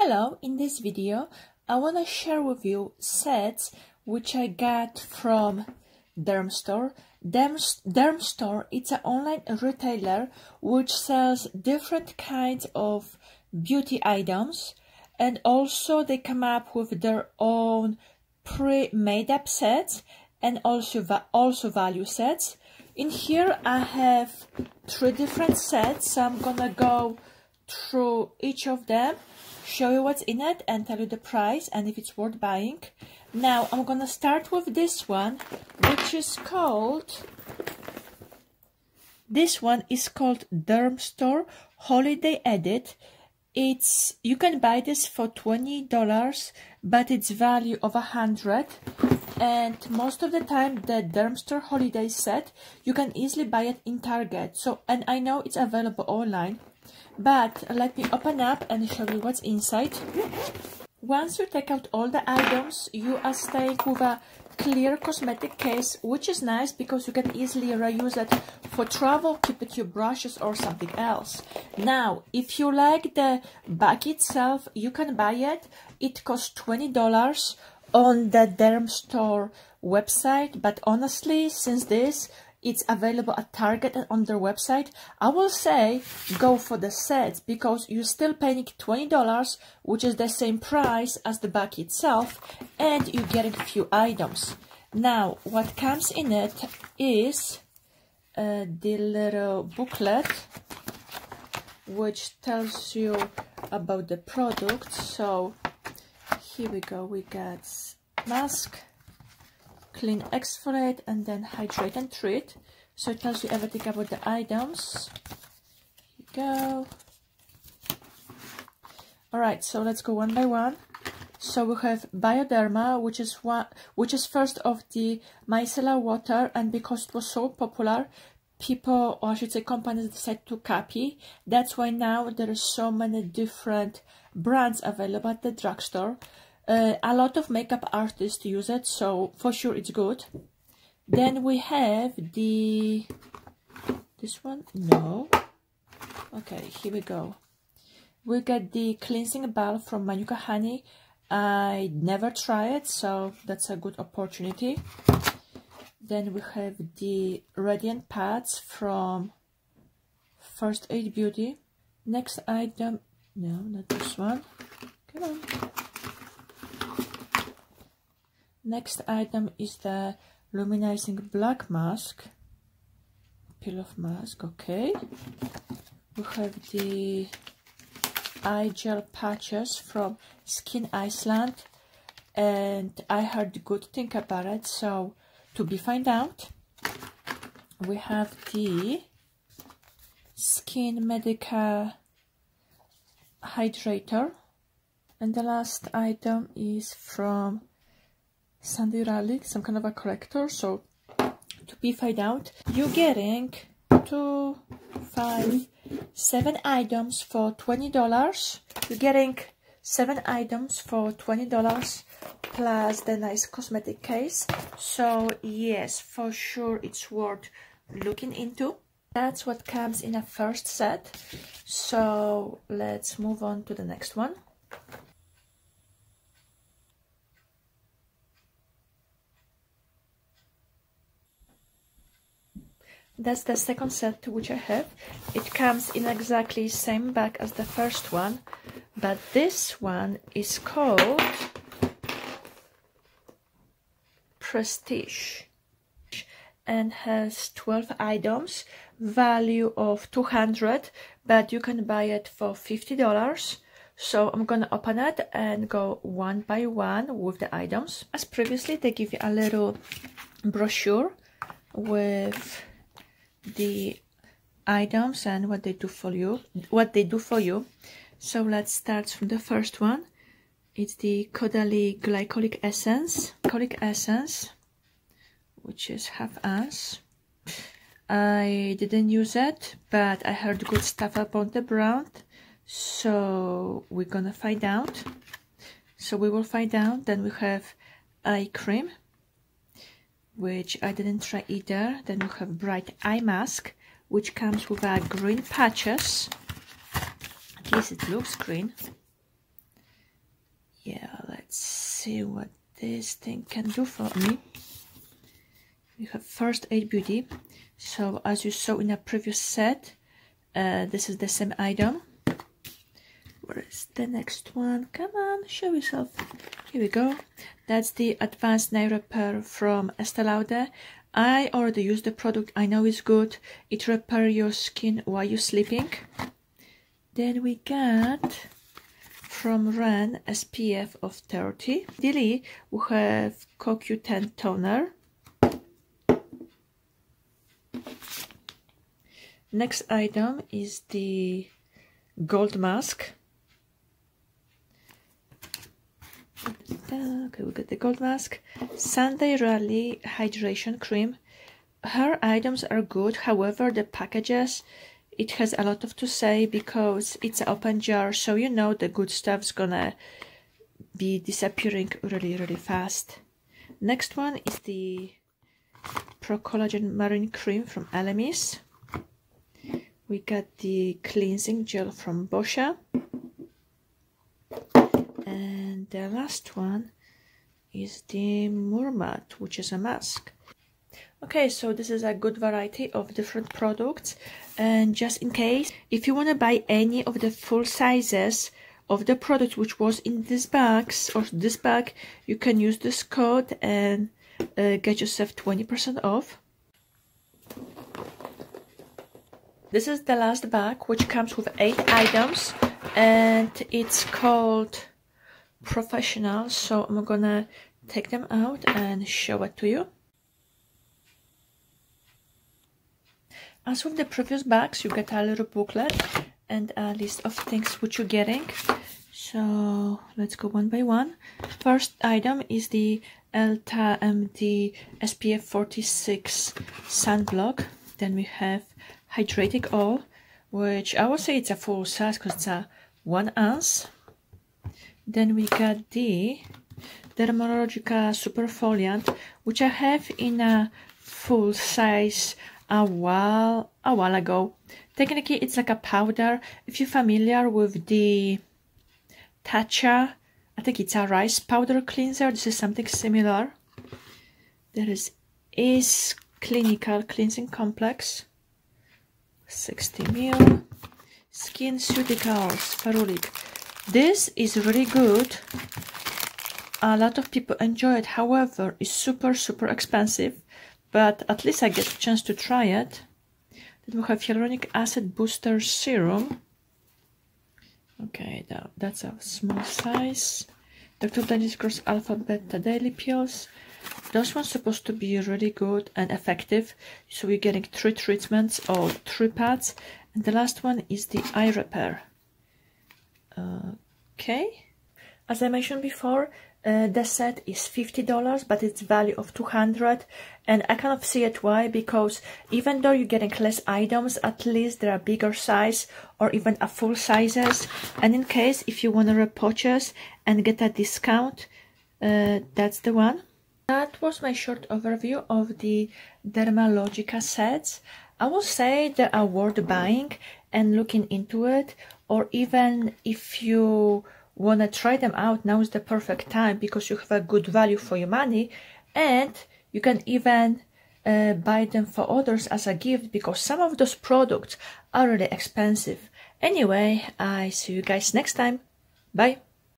Hello, in this video I want to share with you sets which I got from Dermstore. Dermstore, it's an online retailer which sells different kinds of beauty items, and also they come up with their own pre-made up sets and also value sets. In here I have 3 different sets, so I'm gonna go through each of them, show you what's in it and tell you the price and if it's worth buying. Now I'm gonna start with this one, which is called, Dermstore Holiday Edit. You can buy this for $20, but it's value of $100. And most of the time the Dermstore Holiday set you can easily buy it in Target. And I know it's available online, but let me open up and show you what's inside. Once you take out all the items, you are staying with a clear cosmetic case, which is nice because you can easily reuse it for travel, keep it your brushes or something else. Now, if you like the bag itself, you can buy it. It costs $20 on the Dermstore website, but honestly, since it's available at Target and on their website, I will say go for the sets because you're still paying $20, which is the same price as the bag itself, and you're getting a few items. Now, what comes in it is the little booklet which tells you about the product. So here we go, we got mask, clean, exfoliate, and then hydrate and treat. So it tells you everything about the items. Here you go. Alright, so let's go one by one. So we have Bioderma, which is first of the micellar water, and because it was so popular, people, or I should say companies, decided to copy. That's why now there are so many different brands available at the drugstore. A lot of makeup artists use it, so for sure it's good. Then we have this one, no, okay, here we go. We got the cleansing balm from Manuka honey. I never tried it, so that's a good opportunity. Then we have the radiant pads from First Aid Beauty. Next item, no, not this one, come on. Next item is the Luminizing black mask, peel off mask, okay. We have the eye gel patches from Skin Iceland, and I heard good thing about it, so to be find out. We have the Skin Medica hydrator, and the last item is from Sandy Raleigh, some kind of a corrector. So to be find out, you're getting 2, 5, 7 items for $20. You're getting 7 items for $20 plus the nice cosmetic case. So yes, for sure it's worth looking into. That's what comes in a first set. So let's move on to the next one. That's the second set which I have. It comes in exactly same bag as the first one, but this one is called Prestige and has 12 items, value of $200, but you can buy it for $50. So I'm gonna open it and go one by one with the items. As previously, they give you a little brochure with the items and what they do for you. So let's start from the first one. It's the Caudalie glycolic essence, which is half ounce. I didn't use it, but I heard good stuff about the brand, so we're gonna find out. Then we have eye cream, which I didn't try either. Then we have bright eye mask, which comes with a green patches. At least it looks green. Yeah, let's see what this thing can do for me. We have First Aid Beauty. So as you saw in a previous set, this is the same item. Where is the next one? Come on, show yourself. Here we go. That's the Advanced Nail Repair from Estée Lauder. I already used the product. I know it's good. It repairs your skin while you're sleeping. Then we got from Ren SPF of 30. Ideally, we have CoQ10 toner. Next item is the gold mask. Okay, we got the gold mask. Sunday Rally Hydration Cream. Her items are good, however, the packages, it has a lot to say because it's an open jar, so you know the good stuff's gonna be disappearing really, really fast. Next one is the Pro Collagen Marine Cream from Elemis. We got the cleansing gel from Boscia. And the last one is the Murmat, which is a mask. Okay, so this is a good variety of different products. And just in case, if you want to buy any of the full sizes of the product which was in this box or this bag, you can use this code and get yourself 20% off. This is the last bag, which comes with 8 items, and it's called Professional, so I'm gonna take them out and show it to you. As with the previous bags, you get a little booklet and a list of things which you're getting. So let's go one by one. First item is the Elta MD SPF 46 sunblock. Then we have Hydrating Oil, which I would say it's a full size because it's a 1 ounce. Then we got the Dermalogica Superfoliant, which I have in a full size a while ago. Technically, it's like a powder. If you're familiar with the Tatcha, I think it's a rice powder cleanser. This is something similar. There is Clinical Cleansing Complex, 60 ml. SkinCeuticals Ferulic. This is really good. A lot of people enjoy it. However, it's super expensive. But at least I get a chance to try it. Then we have Hyaluronic Acid Booster Serum. Okay, that's a small size. Dr. Dennis Gross Alpha Beta Daily Pills. Those ones supposed to be really good and effective. So we're getting 3 treatments or 3 pads. And the last one is the Eye Repair. Okay. As I mentioned before, the set is $50, but it's value of $200, and I kind of see it why, because even though you're getting less items, at least there are bigger size or even a full sizes, and in case if you want to repurchase and get a discount, that's the one. That was my short overview of the Dermalogica sets. I will say they are worth buying and looking into it, or even if you want to try them out, now is the perfect time because you have a good value for your money, and you can even buy them for others as a gift because some of those products are really expensive. Anyway, I see you guys next time. Bye.